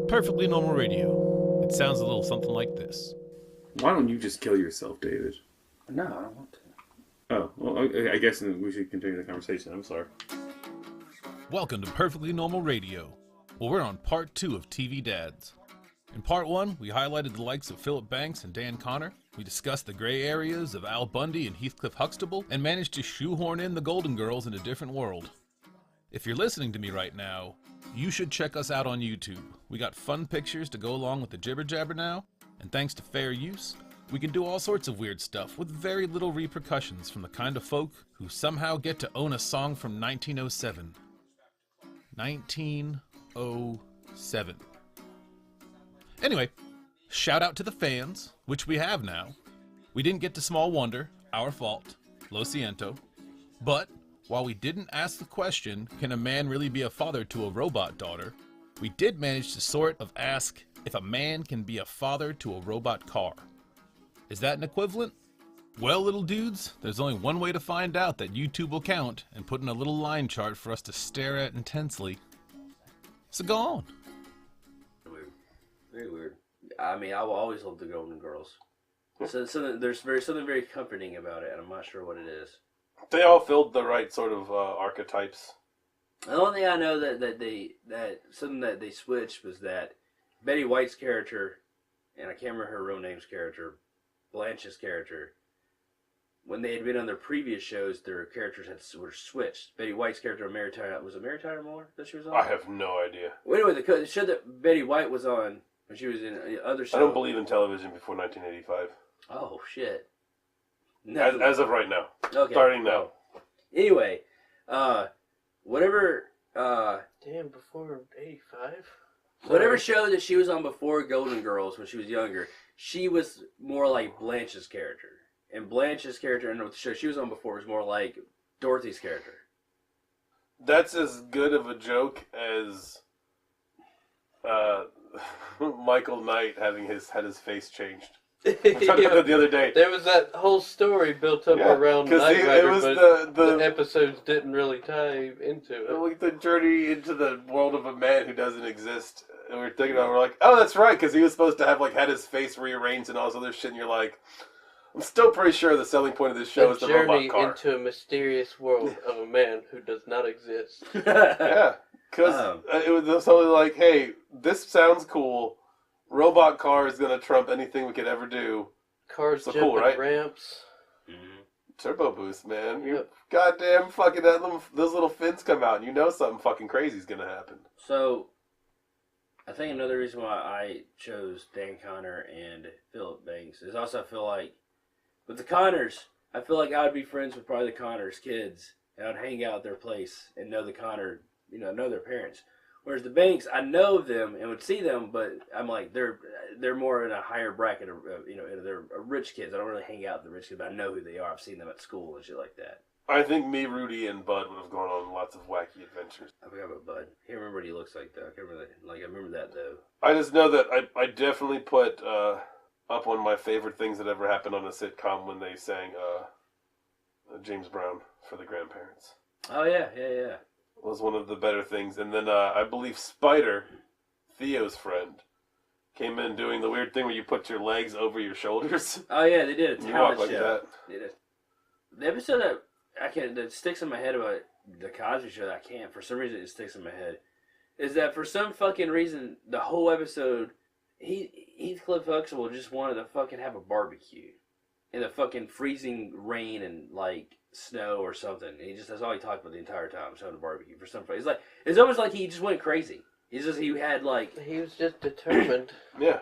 Perfectly normal radio. It sounds a little something like this. Why don't you just kill yourself, David? No, I don't want to. Oh, well, I guess we should continue the conversation. I'm sorry. Welcome to Perfectly Normal Radio. Well, we're on part 2 of TV Dads. In part 1, we highlighted the likes of Philip Banks and Dan Connor. We discussed the gray areas of Al Bundy and Heathcliff Huxtable, and managed to shoehorn in the Golden Girls in a different world. If you're listening to me right now, you should check us out on YouTube. We got fun pictures to go along with the jibber jabber now, and thanks to fair use, we can do all sorts of weird stuff with very little repercussions from the kind of folk who somehow get to own a song from 1907. 1907. Anyway, shout out to the fans, which we have now. We didn't get to Small Wonder, our fault, lo siento. But while we didn't ask the question, can a man really be a father to a robot daughter, we did manage to sort of ask if a man can be a father to a robot car. Is that an equivalent? Well, little dudes, there's only one way to find out that YouTube will count and put in a little line chart for us to stare at intensely. So go on. Weird. Very weird. I mean, I will always love the Golden Girls. So there's something very comforting about it, and I'm not sure what it is. They all filled the right sort of archetypes. The only thing I know that they switched was that Betty White's character, and I can't remember her real name's character, Blanche's character, when they had been on their previous shows, their characters were switched. Betty White's character, Mary Tyler Moore that she was on? I have no idea. Well, anyway, the show that Betty White was on when she was in other shows. I don't believe in television before 1985. Oh, shit. No. As of right now. Okay. Starting now. Anyway, whatever... Damn, before 85? Whatever show that she was on before Golden Girls when she was younger, she was more like Blanche's character. And Blanche's character in the show she was on before was more like Dorothy's character. That's as good of a joke as Michael Knight having had his face changed. We talked about that the other day. There was that whole story built up around Knight Rider, but the episodes didn't really tie into it. Like the journey into the world of a man who doesn't exist. And we're thinking about it, we're like, oh, that's right, because he was supposed to have had his face rearranged and all this other shit, and you're like, I'm still pretty sure the selling point of this show is the robot car. Journey into a mysterious world of a man who does not exist. Yeah, because it was totally like, hey, this sounds cool. Robot car is going to trump anything we could ever do. Cars so jumping cool, right? ramps. Mm-hmm. Turbo boost, man. You goddamn fucking those little fins come out, and you know something fucking crazy is going to happen. So, I think another reason why I chose Dan Connor and Philip Banks is also I feel like with the Connors, I feel like I would be friends with probably the Connors' kids, and I'd hang out at their place and know the Connor, know their parents. Whereas the Banks, I know them and would see them, but I'm like they're more in a higher bracket of they're rich kids. I don't really hang out with the rich kids, but I know who they are. I've seen them at school and shit like that. I think me, Rudy, and Bud would have gone on lots of wacky adventures. I forgot about Bud. I can't remember what he looks like though. I can't remember that. I remember that though. I just know that I definitely put up one of my favorite things that ever happened on a sitcom when they sang James Brown for the grandparents. Oh yeah. Was one of the better things. And then I believe Spider, Theo's friend, came in doing the weird thing where you put your legs over your shoulders. Oh yeah, they did a talent like show. that. They did. The episode that sticks in my head about the Cosby Show that I can't, for some reason it sticks in my head, is that for some fucking reason, the whole episode, Heathcliff Huxtable just wanted to fucking have a barbecue in the fucking freezing rain and snow or something. That's all he talked about the entire time, was having a barbecue for some reason. It's almost like he just went crazy. He was just determined. Yeah.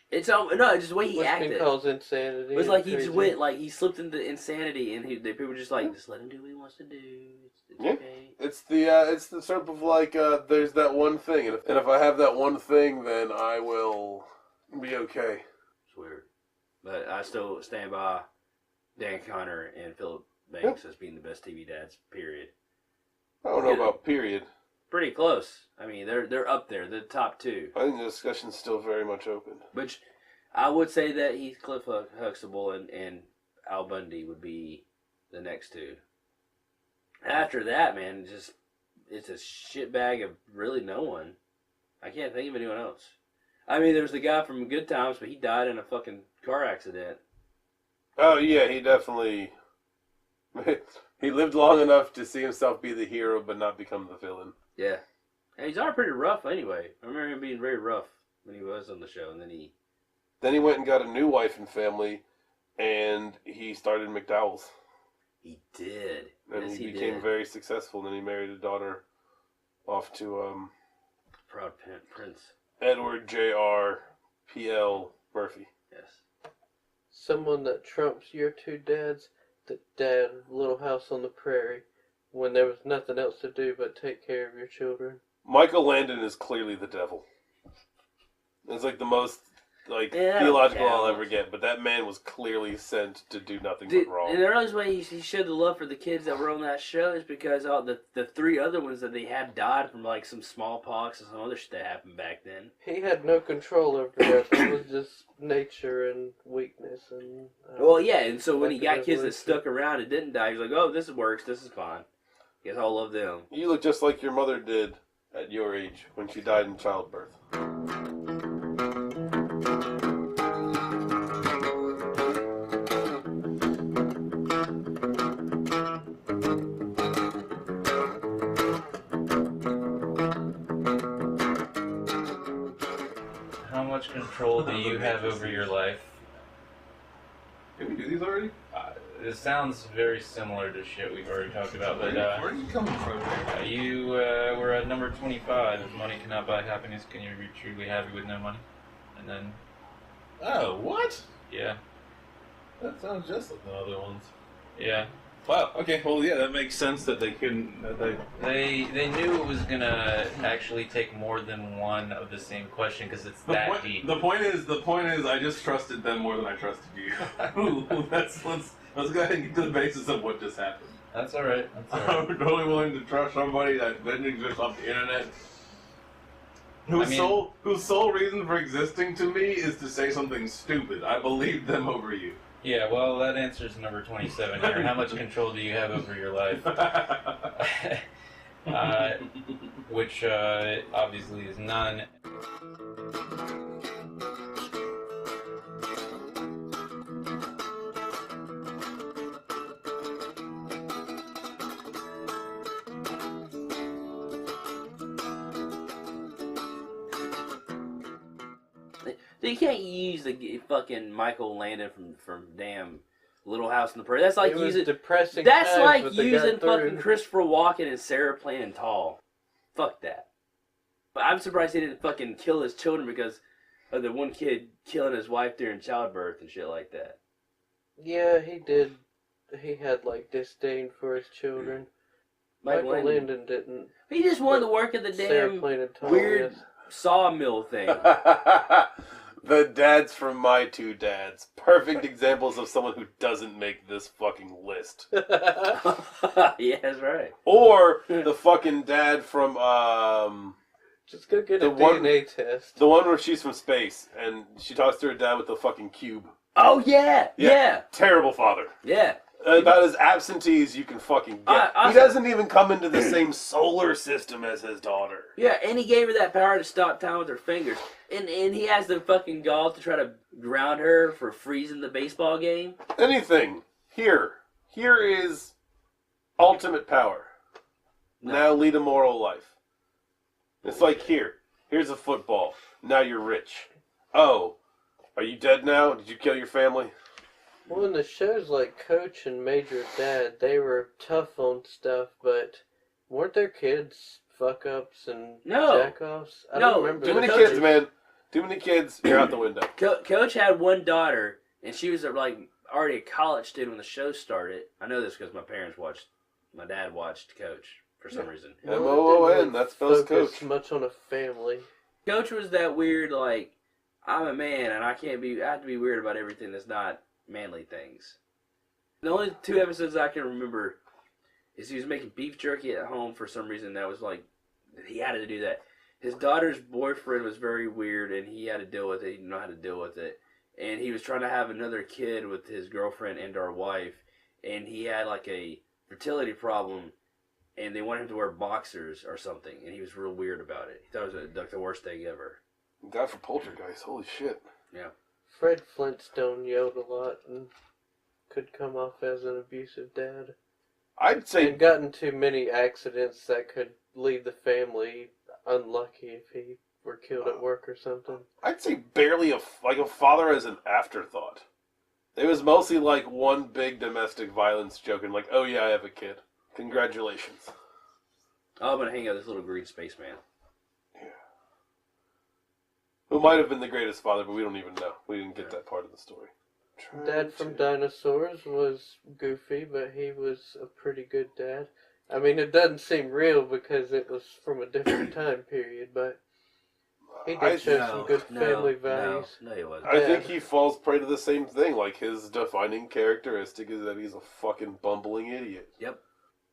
It's just the way he acted. Which calls insanity. It was like he just went, he slipped into insanity, and people were just just let him do what he wants to do. It's okay. It's the sort of there's that one thing, and if I have that one thing, then I will be okay. It's weird, but I still stand by Dan Connor and Philip Banks as being the best TV dads. Period. I don't know about period. Pretty close. I mean, they're up there. They're the top two. I think the discussion's still very much open. Which I would say that Heathcliff Huxtable and Al Bundy would be the next two. After that, man, it's a shitbag of really no one. I can't think of anyone else. I mean, there's the guy from Good Times, but he died in a fucking car accident. Oh, yeah, he definitely... he lived long enough to see himself be the hero, but not become the villain. Yeah. And he's already pretty rough anyway. I remember him being very rough when he was on the show, and then he... Then he went and got a new wife and family, and he started McDowell's. He did. And yes, he became very successful, and then he married a daughter off to, Proud Prince. Edward J.R. P.L. Murphy. Yes. Someone that trumps your two dads, the dad of Little House on the Prairie, when there was nothing else to do but take care of your children. Michael Landon is clearly the devil. It's like the most theological I'll ever get, but that man was clearly sent to do nothing but wrong. And the earliest way he showed the love for the kids that were on that show is because all the three other ones that they had died from like some smallpox and some other shit that happened back then. He had no control over that. It was just nature and weakness and. Well, yeah, and so when he got kids that stuck around and didn't die, he was like, "Oh, this works. This is fine. Guess I'll love them." You look just like your mother did at your age when she died in childbirth. How much control do you have over your life? Did we do these already? It sounds very similar to shit we've already talked about, but Where are you coming from? you were at number 25. If money cannot buy happiness, can you be truly happy with no money? And then, Oh, what? yeah, That sounds just like the other ones. yeah. Wow. Okay. Well, yeah, that makes sense that they couldn't. They knew it was gonna actually take more than one of the same question because it's that deep. The point is, I just trusted them more than I trusted you. Let's go ahead and get to the basis of what just happened. That's all right. That's all right. I'm totally willing to trust somebody that didn't exist off the internet. Whose sole reason for existing to me is to say something stupid. I believe them over you. Yeah, well, that answers number 27 here. How much control do you have over your life? Which obviously is none. You can't use the fucking Michael Landon from damn Little House on the Prairie. That's like using depressing. That's like using fucking Christopher Walken and Sarah playing tall. Fuck that. But I'm surprised he didn't fucking kill his children because of the one kid killing his wife during childbirth and shit like that. Yeah, he did. He had like disdain for his children. Michael Landon didn't. He just wanted to work at the damn weird sawmill thing. The dads from My Two Dads. Perfect examples of someone who doesn't make this fucking list. Yeah, that's right. Or the fucking dad from, Just go get a DNA test. The one where she's from space, and she talks to her dad with the fucking cube. Oh, yeah. Terrible father. Yeah. About as absentee as you can fucking get. He doesn't even come into the same solar system as his daughter. Yeah, and he gave her that power to stop time with her fingers. And he has the fucking gall to try to ground her for freezing the baseball game. Anything. Here is ultimate power. No. Now lead a moral life. It's like here's a football. Now you're rich. Oh, are you dead now? Did you kill your family? Well, in the shows like Coach and Major Dad, they were tough on stuff, but weren't their kids fuck-ups and jack-offs? I don't remember. Too many kids, man. Too many kids. You're out the window. Coach had one daughter, and she was like already a college student when the show started. I know this because my dad watched Coach for some reason. M-O-O-N, that spells Coach. Much on a family. Coach was that weird, like, I'm a man, and I have to be weird about everything that's not manly things. The only 2 episodes I can remember is he was making beef jerky at home for some reason. That was like, he had to do that. His daughter's boyfriend was very weird, and he had to deal with it. He didn't know how to deal with it. And he was trying to have another kid with his girlfriend and our wife, and he had like a fertility problem, and they wanted him to wear boxers or something, and he was real weird about it. He thought it was like the worst thing ever. God for Poltergeist, holy shit. Yeah. Fred Flintstone yelled a lot and could come off as an abusive dad. I'd say... And got into many accidents that could leave the family unlucky if he were killed at work or something. I'd say barely a father as an afterthought. It was mostly like one big domestic violence joke and like, oh yeah, I have a kid. Congratulations. Oh, I'm going to hang out with this little green spaceman. Yeah. Who might have been the greatest father, but we don't even know. We didn't get that part of the story. Dad from Dinosaurs was goofy, but he was a pretty good dad. I mean, it doesn't seem real because it was from a different time period, but he did show some good family values. No, he wasn't. I think he falls prey to the same thing. Like, his defining characteristic is that he's a fucking bumbling idiot. Yep.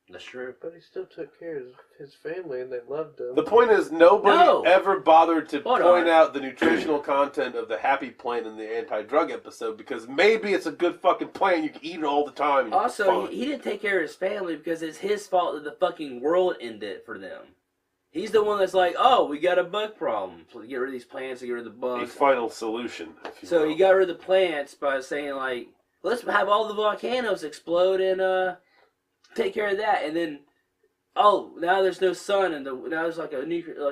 That's true. But he still took care of his family, and they loved him. The point is, nobody ever bothered to point out the nutritional content of the happy plant in the anti-drug episode because maybe it's a good fucking plant. You can eat it all the time. Also, he didn't take care of his family because it's his fault that the fucking world ended for them. He's the one that's like, oh, we got a bug problem. So get rid of these plants and get rid of the bugs. A final solution, if you So will. he got rid of the plants by saying, like, let's have all the volcanoes explode and take care of that. And then, oh, now there's no sun and now there's like a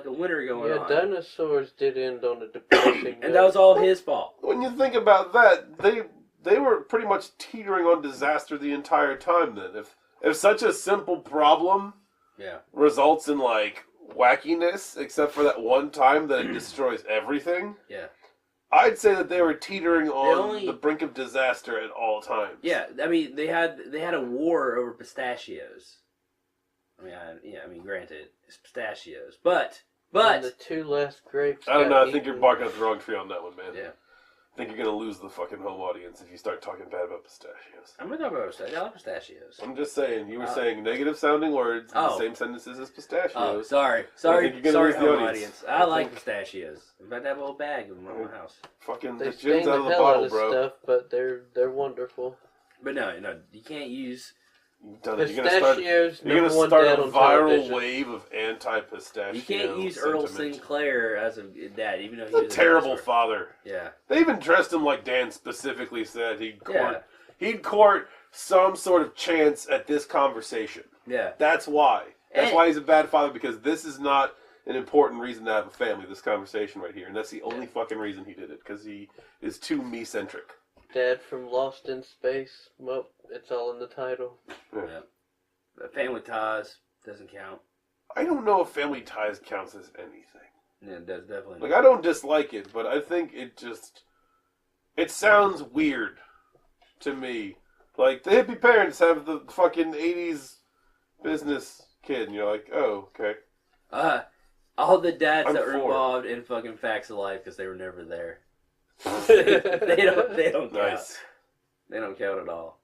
winter going on. Yeah, Dinosaurs did end on a depressing and that was all his fault. When you think about that, they were pretty much teetering on disaster the entire time then. If such a simple problem results in, like, wackiness, except for that one time that it destroys everything. Yeah. I'd say that they were teetering on the brink of disaster at all times. Yeah, I mean they had a war over pistachios. I mean, granted, it's pistachios, but and the two last grapes. I don't know. I think you're barking up the wrong tree on that one, man. Yeah. I think you're gonna lose the fucking home audience if you start talking bad about pistachios. I'm gonna talk about pistachios. I like pistachios. I'm just saying, you were saying negative sounding words in the same sentences as pistachios. Oh, sorry, home audience. I like pistachios. I'm about to have a whole bag of them in my house. Fucking they the gin's out of the hell bottle, out of bro. Stuff, but they're wonderful. But no, you can't use. Pistachios. You're gonna start a viral wave of anti-pistachio. You can't use Earl Sinclair as a dad, even though he's a terrible father. Yeah. They even dressed him like Dan specifically said he'd court some sort of chance at this conversation. Yeah. That's why. That's why he's a bad father, because this is not an important reason to have a family, this conversation right here. And that's the only fucking reason he did it, because he is too me-centric. Dad from Lost in Space. Well, it's all in the title. Yeah. Family Ties doesn't count. I don't know if Family Ties counts as anything. Yeah, it does definitely. Like, I don't dislike it, but I think it sounds weird to me. Like, the hippie parents have the fucking 80s business kid, and you're like, oh, okay. All the dads that were involved in fucking Facts of Life because they were never there. they don't count. Nice. They don't count at all.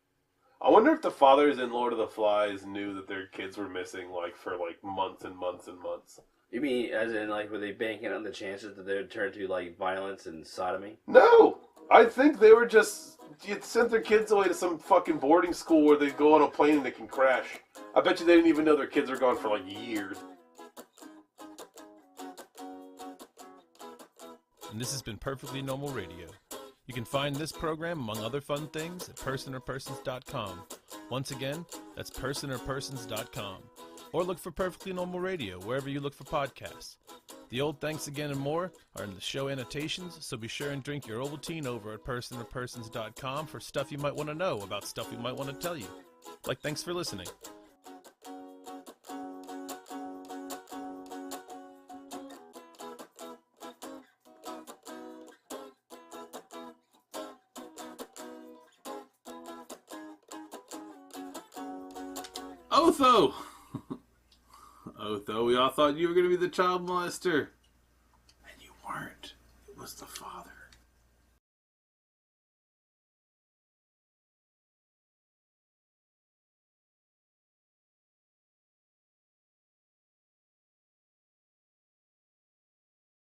I wonder if the fathers in Lord of the Flies knew that their kids were missing, like, for, like, months and months and months. You mean, as in, like, were they banking on the chances that they would turn to, like, violence and sodomy? No! I think they were just... sent their kids away to some fucking boarding school where they go on a plane and they can crash. I bet you they didn't even know their kids were gone for, like, years. And this has been Perfectly Normal Radio. You can find this program, among other fun things, at personorpersons.com. Once again, that's personorpersons.com. Or look for Perfectly Normal Radio wherever you look for podcasts. The old thanks again and more are in the show annotations, so be sure and drink your Ovaltine over at personorpersons.com for stuff you might want to know about stuff we might want to tell you. Like, thanks for listening. Otho! Otho, we all thought you were going to be the child molester. And you weren't. It was the father.